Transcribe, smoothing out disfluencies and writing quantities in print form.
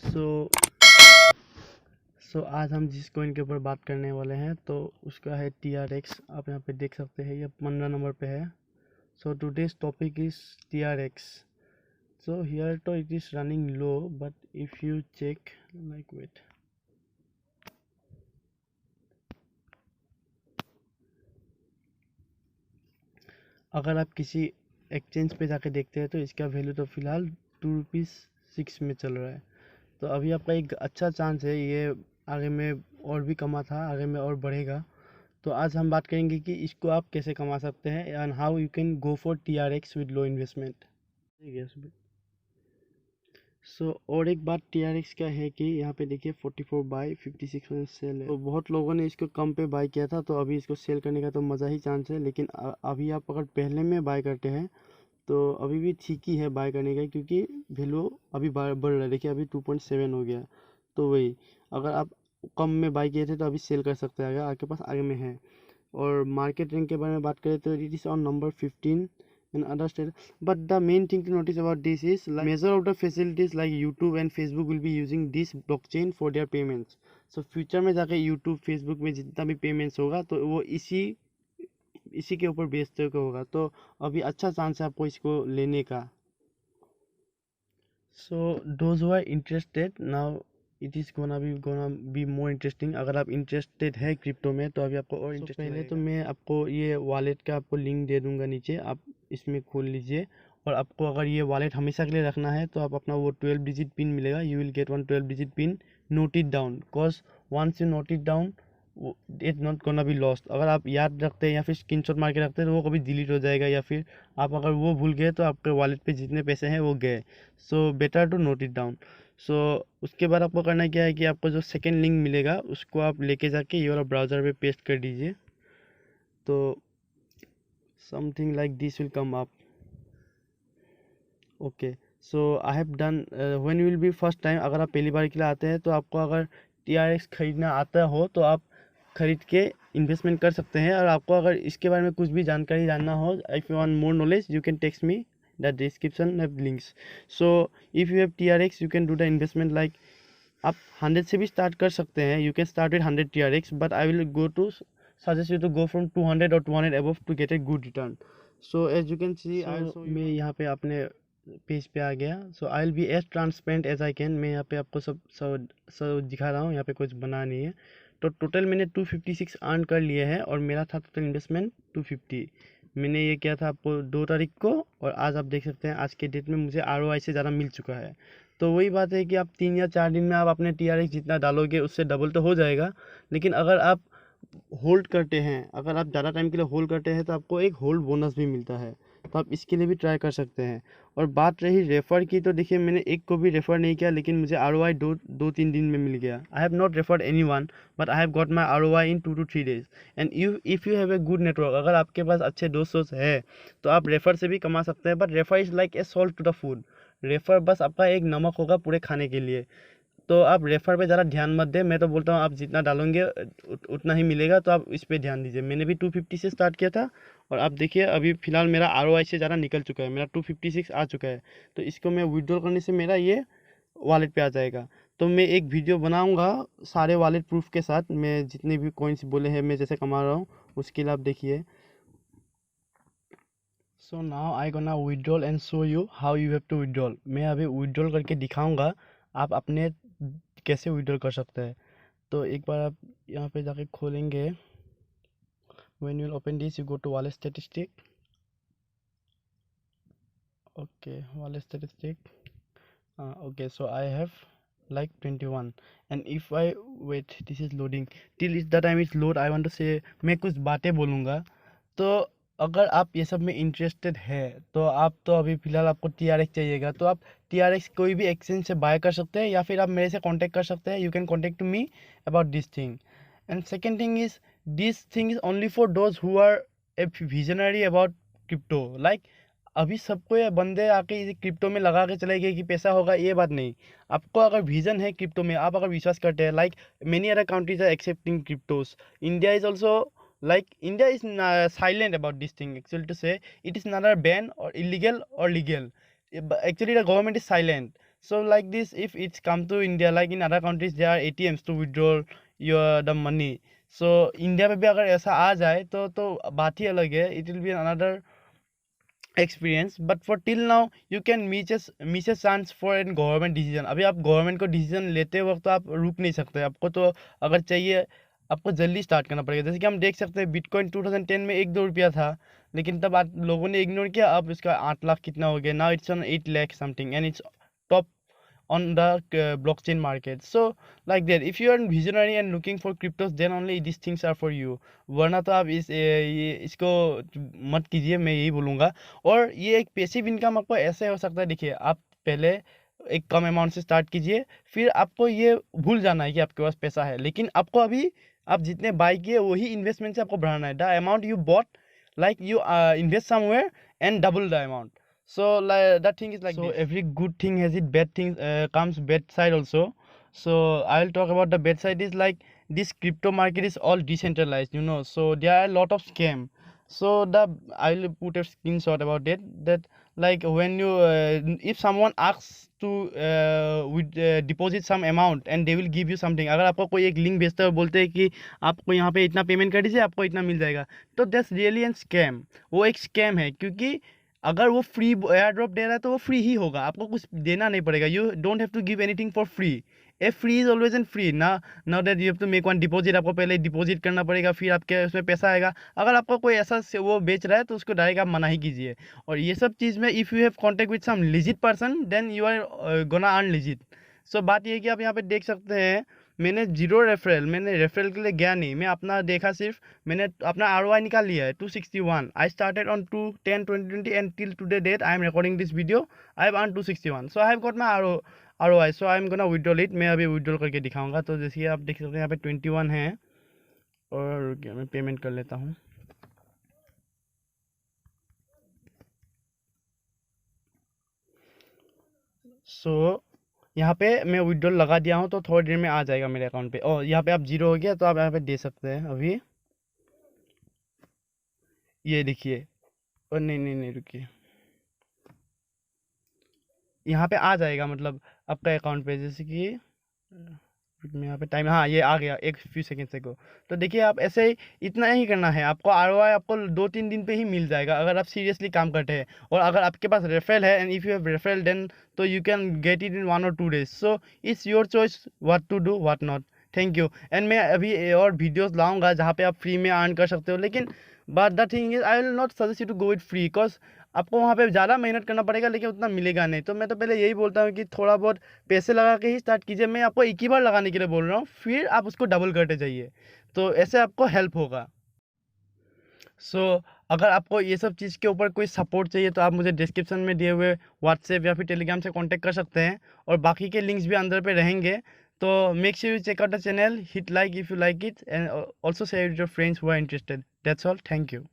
सो आज हम जिस कॉइन के ऊपर बात करने वाले हैं तो उसका है TRX। आप यहाँ पे देख सकते हैं, ये 15 नंबर पे है। So today's topic is TRX। So here तो it is running low, but if you check like wait, अगर आप किसी एक्सचेंज पे जाके देखते हैं तो इसका वैल्यू तो फिलहाल ₹2.6 में चल रहा है। तो अभी आपका एक अच्छा चांस है, ये आगे में और भी कमा था, आगे में और बढ़ेगा। तो आज हम बात करेंगे कि इसको आप कैसे कमा सकते हैं and how you can go for TRX with low investment. ठीक है। और एक बात TRX का है कि यहाँ पे देखिए 44 बाई 56 में सेल है। तो बहुत लोगों ने इसको कम पे बाय किया था, तो अभी इसको सेल करने का तो मज़ा ही चांस है। लेकिन अभी आप अगर पहले में बाय करते हैं तो अभी भी ठीक ही है बाय करने का, क्योंकि वैल्यू अभी बढ़ रहा है। देखिए अभी 2.7 हो गया। तो वही, अगर आप कम में बाय किए थे तो अभी सेल कर सकते हैं, अगर आपके पास आगे में है। और मार्केट रैंक के बारे में बात करें तो it is on number 15 in other state. But the main thing to notice about this is like measure of the facilities like YouTube and Facebook will be using this blockchain for their payments. So future में जाके YouTube Facebook में जितना भी payments होगा तो वो इसी के ऊपर बेस्ड होगा। तो अभी अच्छा चांस है आपको इसको लेने का। So those who are interested now, it is gonna be more interesting. अगर आप इंटरेस्टेड है क्रिप्टो में तो अभी आपको और इंटरेस्टिंग पहले तो मैं आपको ये वॉलेट का आपको लिंक दे दूंगा नीचे, आप इसमें खोल लीजिए। और आपको अगर ये वॉलेट हमेशा के लिए रखना है तो आप अपना वो 12 डिजिट पिन मिलेगा, you will get one 12 digit pin, note it down, because once you note it down it not gonna be lost. अगर आप याद रखते हैं या फिर स्क्रीनशॉट मार के रखते हैं तो वो कभी डिलीट हो जाएगा, या फिर आप अगर वो भूल गए तो आपके वॉलेट पे जितने पैसे हैं वो गए। So better to note it down. So उसके बाद आपको करना क्या है कि आपको जो सेकेंड लिंक मिलेगा उसको आप लेके जाके ये वाला ब्राउज़र पे पेस्ट कर दीजिए। तो something like this will come up. Okay, so I have done. When you will be first time, अगर आप पहली बार के लिए आते हैं तो आपको अगर TRX खरीदना आता हो तो आप खरीद के इन्वेस्टमेंट कर सकते हैं। और आपको अगर इसके बारे में कुछ भी जानकारी जानना हो, if you want more knowledge you can text me, the description have links. So if you have TRX you can do the investment like, आप 100 से भी स्टार्ट कर सकते हैं। You can start with 100 TRX, but I will go to suggest you to go from 200 और 200 above to get a good return. So as you can see, मैं यहाँ पे अपने पेज पे आ गया। So I will be as transparent as I can. मैं यहाँ पे आपको सब सब सब दिखा रहा हूँ, यहाँ पे कुछ बना नहीं है। तो टोटल मैंने 256 अर्न कर लिए हैं और मेरा था टोटल इन्वेस्टमेंट 250। मैंने ये किया था आपको 2 तारीख को, और आज आप देख सकते हैं आज के डेट में मुझे ROI से ज़्यादा मिल चुका है। तो वही बात है कि आप 3 या 4 दिन में आप अपने TRX जितना डालोगे उससे डबल तो हो जाएगा। लेकिन अगर आप होल्ड करते हैं, अगर आप ज़्यादा टाइम के लिए होल्ड करते हैं तो आपको एक होल्ड बोनस भी मिलता है। तो आप इसके लिए भी ट्राई कर सकते हैं। और बात रही रेफ़र की, तो देखिए मैंने एक को भी रेफ़र नहीं किया, लेकिन मुझे ROI 2-3 दिन में मिल गया। I have not referred any one, but I have got my ROI in 2 to 3 days। And if you have a good network, अगर आपके पास अच्छे दोस्त है तो आप रेफ़र से भी कमा सकते हैं। But refer is like a salt to the food. Refer बस आपका एक नमक होगा पूरे खाने के लिए। तो आप रेफर पे ज़्यादा ध्यान मत दें। मैं तो बोलता हूँ आप जितना डालोगे उतना ही मिलेगा, तो आप इस पे ध्यान दीजिए। मैंने भी 250 से स्टार्ट किया था, और आप देखिए अभी फ़िलहाल मेरा ROI से ज़्यादा निकल चुका है, मेरा 256 आ चुका है। तो इसको मैं विड्रॉल करने से मेरा ये वॉलेट पे आ जाएगा। तो मैं एक वीडियो बनाऊंगा सारे वॉलेट प्रूफ के साथ, मैं जितने भी कॉइन्स बोले हैं मैं जैसे कमा रहा हूँ उसके लिए आप देखिए। So now I gonna withdrawal and show you how you have to withdrawal. मैं अभी विड्रॉल करके दिखाऊंगा आप अपने कैसे विड्रॉल कर सकते हैं। तो एक बार आप यहाँ पे जाके खोलेंगे, when you will open this you go to wallet statistic। okay, wallet statistic, okay, so I have like 21, and if I wait, this is loading, till is the time it's load, I want to say, मैं कुछ बातें बोलूँगा। तो अगर आप ये सब में इंटरेस्टेड है तो आप तो अभी फ़िलहाल आपको TRX चाहिएगा, तो आप TRX कोई भी एक्सचेंज से बाय कर सकते हैं, या फिर आप मेरे से कांटेक्ट कर सकते हैं। You can contact to me about this thing. And second thing is, this thing is only for those who are a visionary about crypto. Like अभी सबको ये बंदे आके इसे क्रिप्टो में लगा के चले गए कि पैसा होगा, ये बात नहीं। आपको अगर विजन है क्रिप्टो में, आप अगर विश्वास करते हैं, like many other countries are accepting cryptos, India is also, like India is silent about this thing. Actually to say, it is neither ban or illegal or legal. Actually the government is silent. So like this, if it's come to India, like in other countries there are ATMs to withdraw the money. So India में भी अगर ऐसा आ जाए तो बात ही अलग है, it will be another experience. But for till now you can miss a chance for a government decision. अभी आप गवर्नमेंट को डिसीजन लेते वक्त तो आप रुक नहीं सकते, आपको तो अगर चाहिए आपको जल्दी स्टार्ट करना पड़ेगा। जैसे कि हम देख सकते हैं बिटकॉइन 2010 में 1-2 रुपया था, लेकिन तब लोगों ने इग्नोर किया, अब इसका 8 लाख कितना हो गया, now it's on 8 lakh something and its top on the blockchain market. So like that, if you are visionary and looking for cryptos, then only these things are for you. वरना तो आप इसको मत कीजिए, मैं यही बोलूँगा। और ये एक पैसिव इनकम आपको ऐसे हो सकता है, देखिए आप पहले एक कम अमाउंट से स्टार्ट कीजिए, फिर आपको ये भूल जाना है कि आपके पास पैसा है, लेकिन आपको अभी आप जितने बाई किए वही इन्वेस्टमेंट से आपको बढ़ाना है। The amount you bought, like you invest somewhere and double the amount. So like that thing is like so this. Every good thing has its bad things, comes bad side also. So I'll talk about the bad side is like this crypto market is all decentralized, you know, so there are a lot of scam. So I'll put a screenshot about it, that like when you if someone asks to deposit some amount and they will give you something, अगर आपको कोई एक link भेजता है और बोलते हैं कि आपको यहाँ पे इतना पेमेंट कर दीजिए आपको इतना मिल जाएगा, तो दैट्स रियली एन स्कैम। वो एक स्कैम है, क्योंकि अगर वो फ्री एयर ड्रॉप दे रहा है तो वो फ्री ही होगा, आपको कुछ देना नहीं पड़ेगा। You don't have to give anything for free. A free is always an free ना, now that you have to make one deposit, आपको पहले डिपॉजिट करना पड़ेगा, फिर आपके उसमें पैसा आएगा। अगर आपको कोई ऐसा से वो बेच रहा है तो उसको डायरेक्ट आप मना ही कीजिए। और ये सब चीज़ में if you have contact with some legit person then you are gonna earn legit. So बात ये है कि आप यहाँ पे देख सकते हैं मैंने मैंने रेफरल के लिए गया नहीं, मैं अपना देखा, सिर्फ मैंने अपना ROI निकाल लिया है 261। I started on 2/10/2020 and till today date I am recording this video I have earn 261। So I have got my ROI, so I am gonna withdrawal it. मैं अभी विड्रॉल करके दिखाऊंगा। तो जैसे आप देख सकते हैं यहाँ पे 21 है, और मैं पेमेंट कर लेता हूँ। सो यहाँ पे मैं विड्रॉल लगा दिया हूँ, तो थोड़ी देर में आ जाएगा मेरे अकाउंट पे। और यहाँ पे आप 0 हो गया, तो आप यहाँ पे दे सकते हैं अभी। ये देखिए, और नहीं रुकिए, यहाँ पे आ जाएगा, मतलब आपका अकाउंट पे, जैसे कि मैं यहाँ पे टाइम, हाँ ये आ गया एक फ्यू सेकेंड से को। तो देखिए आप ऐसे ही इतना ही करना है, आपको ROI आपको 2-3 दिन पे ही मिल जाएगा अगर आप सीरियसली काम करते हैं। और अगर आपके पास रेफरल है, and if you have referral then तो you can get it in 1 or 2 days। So it's your choice what to do what not. Thank you. And मैं अभी और वीडियोस लाऊंगा जहाँ पे आप फ्री में अर्न कर सकते हो, लेकिन but the thing is I will not suggest you to go it free, because आपको वहाँ पे ज़्यादा मेहनत करना पड़ेगा, लेकिन उतना मिलेगा नहीं। तो मैं तो पहले यही बोलता हूँ कि थोड़ा बहुत पैसे लगा के ही स्टार्ट कीजिए। मैं आपको एक ही बार लगाने के लिए बोल रहा हूँ, फिर आप उसको डबल करते जाइए, तो ऐसे आपको हेल्प होगा। अगर आपको ये सब चीज़ के ऊपर कोई सपोर्ट चाहिए तो आप मुझे डिस्क्रिप्शन में दिए हुए व्हाट्सएप या फिर टेलीग्राम से कांटेक्ट कर सकते हैं, और बाकी के लिंक्स भी अंदर पे रहेंगे। तो make sure you check out the channel, hit like if you like it, and also share with your friends who are interested. That's all, thank you.